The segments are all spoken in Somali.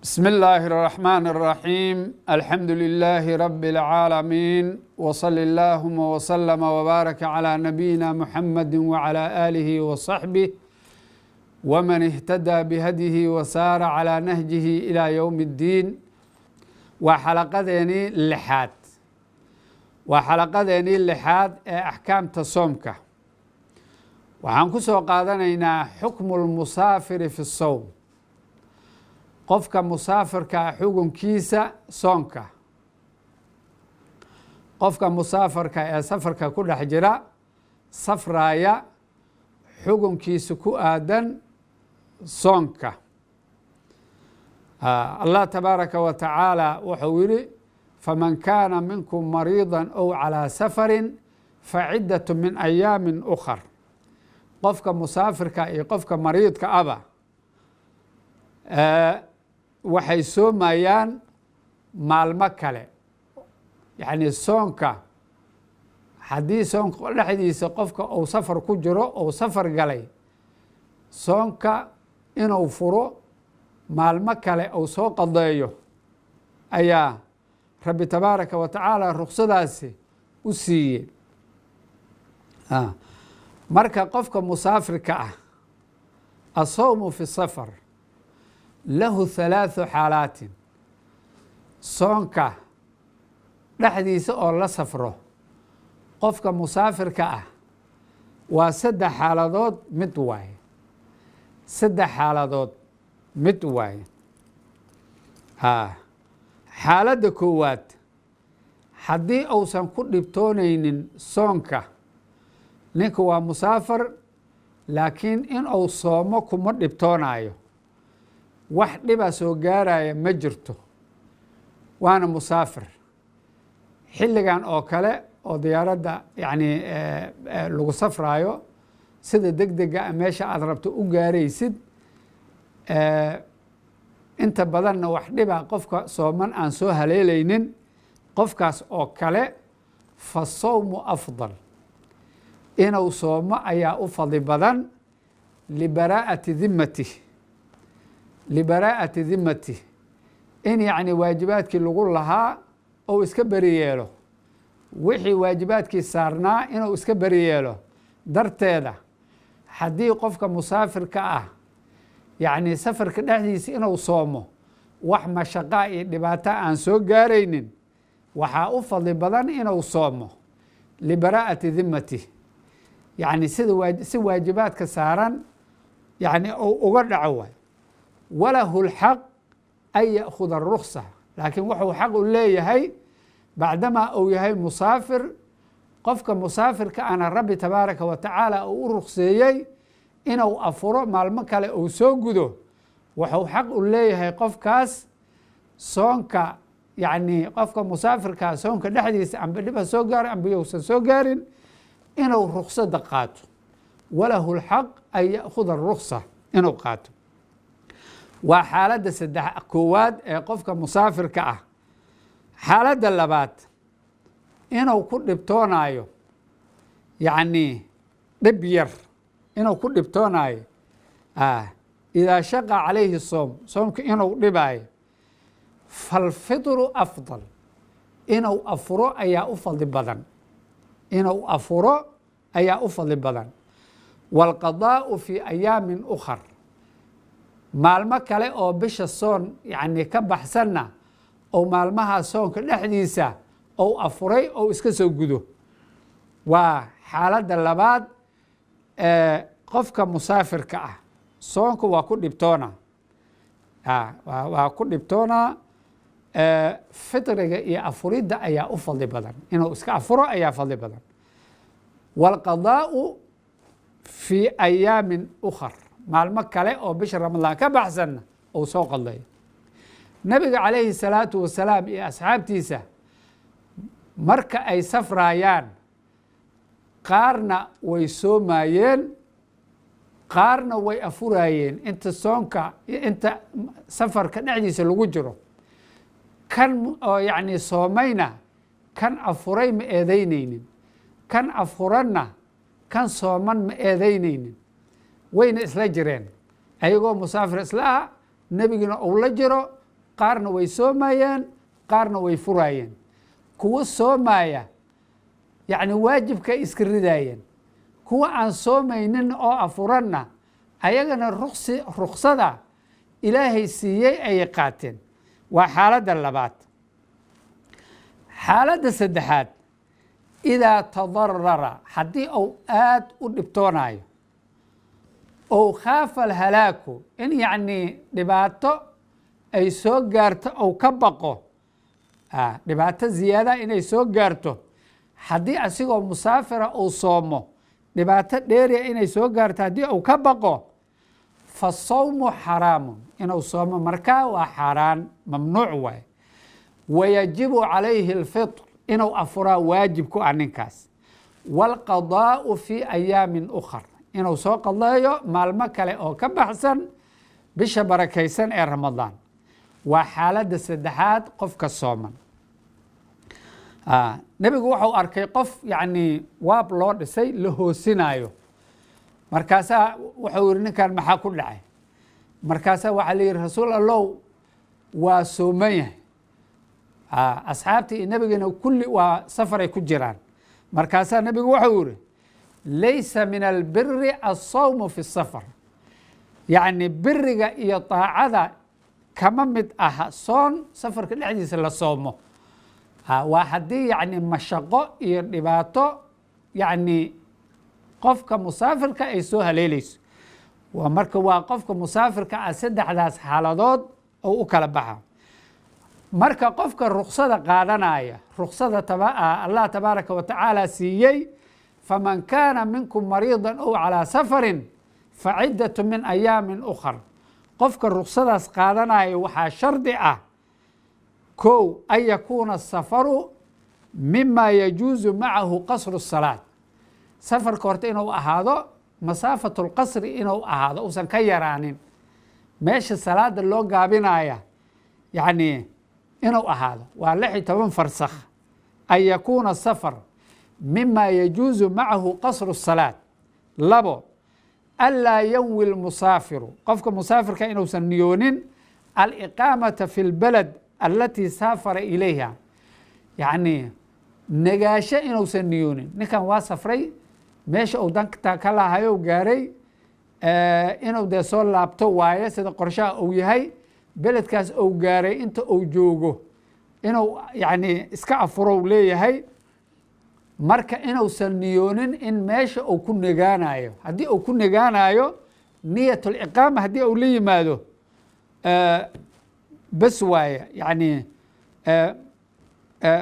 بسم الله الرحمن الرحيم الحمد لله رب العالمين وصل اللهم وسلم وبارك على نبينا محمد وعلى آله وصحبه ومن اهتدى بهديه وسار على نهجه إلى يوم الدين وحلقتين اللحاد أحكام تصومك وعنكسو قادنينا حكم المسافر في الصوم qofka musaafirka xukunkiisa soonka qofka musaafirka ee safarka ku dhex jira safraya xukunkiisa ku aadan soonka Allah tabaaraka wa ta'ala wuxuu yiri faman kana minkum mariidan aw ala safarin fa'iddatun min ayamin ukhra qofka musaafirka iyo qofka mariidka aba waxay soomayaan maalmo kale yacni soonka haddii soonka dhexdiisa qofka uu safar ku jiro ou safar galay soonka inuu furo maalmo kale uu soo qadeeyo ayaa rabbi tabaaraka wa tacaala ruksadaasi u siiyey marka qofka musaafirka ah asawmu fi safar lahu ثلاث xaalaatin soonka dhexdiisa oo la safro qofka musaafirka ah waa saddex xaaladood mid waaye xaaladda koowaad haddii uusan ku dhibtoonaynin soonka ninka waa musaafir laakiin in uu soomo kuma dhibtoonayo wax dhiba soo gaaraya ma jirto waana musaafir xilligan oo kale oo diyaaradda yacni lagu safraayo sida degdega meesha aad rabto u gaaraysid inta badanna wax dhiba qofka sooman aan soo haleelaynin qofkaas oo kale fa sawmu afdal inuu soomo ayaa u fadli badan libaraa'ati dimmati in yacni waajibaadkii lagu lahaa ou iska beri yeelo wixii waajibaadkii saarnaa inuu iska beri yeelo darteeda haddii qofka musaafirka ah yacni safarka dhexdiisa inuu soomo wax mashaqaa iyo dhibaato aan soo gaaraynin waxaa u fadli badan inuu soomo libaraa'ati dimmati yacni si waajibaadka saaran yacni uu uga dhaco waay walahu lxaq an ya'khuda aruksa laakiin wuxuu xaq u leeyahay bacdamaa uu yahay musaafir qofka musaafirka ana rabbi tabaaraka wa tacaala uu u rukseeyey inuu afuro maalmo kale uu soo gudo wuxuu xaq u leeyahay qofkaas soonka yacni qofka musaafirkaa soonka dhexdiisa amba dhiba soo gaaro amba yousan soo gaarin inuu ruksada qaato walahu lxaq an ya'khuda aruksa inuu qaato waa xaaladda koowaad ee qofka musaafirka ah xaaladda labaad inuu ku dhibtoonaayo yacni dhib yar inuu ku dhibtoonaayo idaa shaqa calayhi soomka inuu dhibaayo falfidru afdal inuu afuro ayaa u fadli badan waalqadaa'u fii ayaamin ukhar maalmo kale oo bisha soon yacni ka baxsanna ou maalmaha soonka dhexdiisa ou afuray ou iska soo gudo waa xaaladda labaad ee qofka musaafirka ah soonka waa ku dhibtoonaa fitriga iyo afuridda ayaa u fadli badan inuu iska afuro ayaa fadli badan waalqadaa'u fii ayaamin ukhar maalmo kale oo bisha ramadaan ka baxsanna uu soo qadayo nabiga calayhi salaatu wasalaam iyo asxaabtiisa marka ay safraayaan qaarna way soomaayeen qaarna way afuraayeen inta soonka inta safarka dhexdiisa lagu jiro kan oo yacni soomayna kan afuray ma eedaynaynin kan afuranna kan sooman ma eedaynaynin wayna isla jireen ayagoo musaafir isla ah nebigina uu la jiro qaarna way soomayeen qaarna way furaayeen. kuwa soomaya yacni waajibka iska ridaayeen, kuwa aan soomaynin oo afuranna ayagana ruksada ilaahay siiyey ayay qaateen. waa xaaladda labaad. xaaladda saddexaad, idaa tadarara, haddii uu aad u dhibtoonayo, ou khaafa alhalaaku, in yacni dhibaato ay soo gaarto ou ka baqo, dhibaato ziyaada inay soo gaarto, haddii asigoo musaafira uu soomo dhibaato dheeriya inay soo gaarto haddii uu ka baqo, fa sawmu xaraamun, inuu soomo markaa waa xaaraan, mamnuuc waaye. wayajibu calayhi alfitr, inuu afuraa waajib ku ah ninkaas. waalqadaa'u fii ayaamin ukhar, inuu soo qadeeyo maalmo kale oo ka baxsan bisha barakaysan ee ramadaan. waa xaaladda saddexaad qofka sooman. nebigu wuxuu arkay qof yacni waab loo dhisay la hoosinayo, markaasaa wuxuu yihi ninkan maxaa ku dhacay? markaasaa waxaa la yihi rasuul allow waa sooman yahay. asxaabtii iyo nebigeena kulli waa safaray ku jiraan. markaasaa nebigu wuxuu yihi laysa min albiri alsawmu fi safar, yacni biriga iyo taacada kama mid aha soon safarka dhexdiisa la soomo. waa haddii yacni mashaqo iyo dhibaato yacni qofka musaafirka ay soo haleelayso. marka waa qofka musaafirka ah saddexdaas xaaladood oo u kala baxa. marka qofka ruksada qaadanaya, ruksada allah tabaaraka wa tacaala siiyey, faman kaana minkum mariidan ow calaa safarin faciddatu min ayaamin ukhar. qofka ruksadaas qaadanaya waxaa shardi ah kow an yakuuna asafaru mima yajuusu macahu qasru salaad. safarka horta inuu ahaado masaafatu lqasri, inuu ahaado uusan ka yaraanin meesha salaada loo gaabinaya, yacni inuu ahaado waa 16 farsakh. an yakuuna safar mima yajuusu macahu qasru salaad. 2 anlaa yanwi lmusaafiru, qofka musaafirka inuusan niyoonin aliqaamata fi lbalad alatii saafara ilayha, yacni nagaasho inuusan niyoonin. ninkan waa safray, meesha uu danka ka lahayo gaaray, inuu dee soo laabto waaye sida qorshaha uu yahay. beledkaas uu gaaray inta uu joogo inuu yacni iska afurow leeyahay. marka inuusan niyoonin in meesha uu ku negaanayo. haddii uu ku negaanayo niyatuliqaama haddii uu la yimaado bas waaye, yacni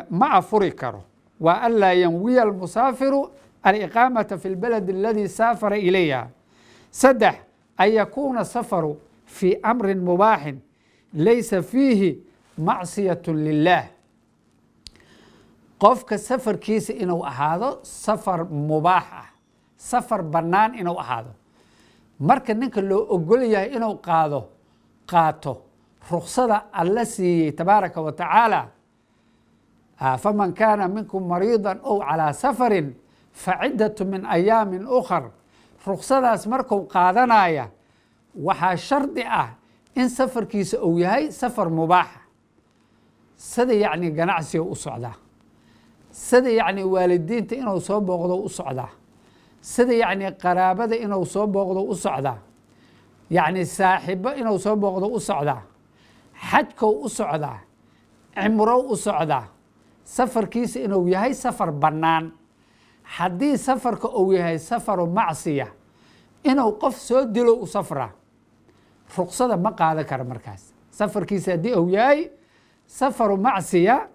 ma afuri karo. waa an laa yanwiya almusaafiru aliqaamata fi lbalad aladii saafara ilayha. 3 an yakuuna safaru fii amrin mubaaxin laysa fiihi macsiyat lilah. qofka safarkiisa inuu ahaado safar mubaax ah, safar bannaan inuu ahaado. marka ninka loo ogol yahay inuu qaato ruksada alla siiyey tabaaraka wa tacaala, faman kaana minkum mariidan ow calaa safarin faciddatu min ayaamin ukhar. ruksadaas marku qaadanaya waxaa shardi ah in safarkiisa uu yahay safar mubaaxa, sida yacni ganacsiga u socdaa, sida yacni waalidiinta inuu soo booqdo u socdaa, sida yacni qaraabada inuu soo booqdo u socdaa, yacni saaxiibo inuu soo booqdo u socdaa, xajkow u socdaa, cimrow u socdaa. safarkiisa inuu yahay safar bannaan. haddii safarka uu yahay safaru macsiya, inuu qof soo dilo u safraa, ruksada ma qaadan karo. markaas safarkiisa haddii uu yahay safaru macsiya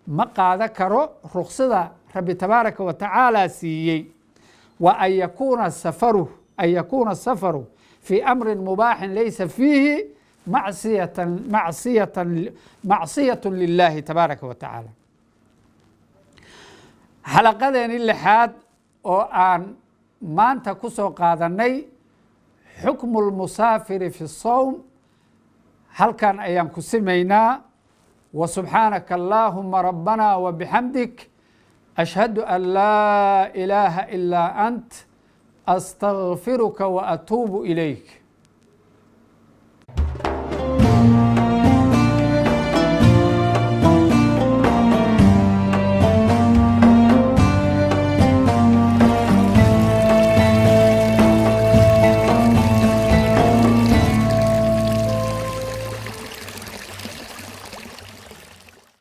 ma qaadan karo ruksada rabbi tabaaraka wa tacaala siiyey. wa an yakuuna safaru fii amrin mubaaxin laysa fiihi macsiyatu lilaahi tabaaraka wa tacaala. xalaqadeeni 6aad oo aan maanta ku soo qaadanay xukmu lmusaafiri fi sawm, halkan ayaan ku simaynaa. wa subxaanaka allaahuma rabbana wa bixamdik ashhadu an laa ilaaha ilaa ant astagfiruka wa atuubu ilayk.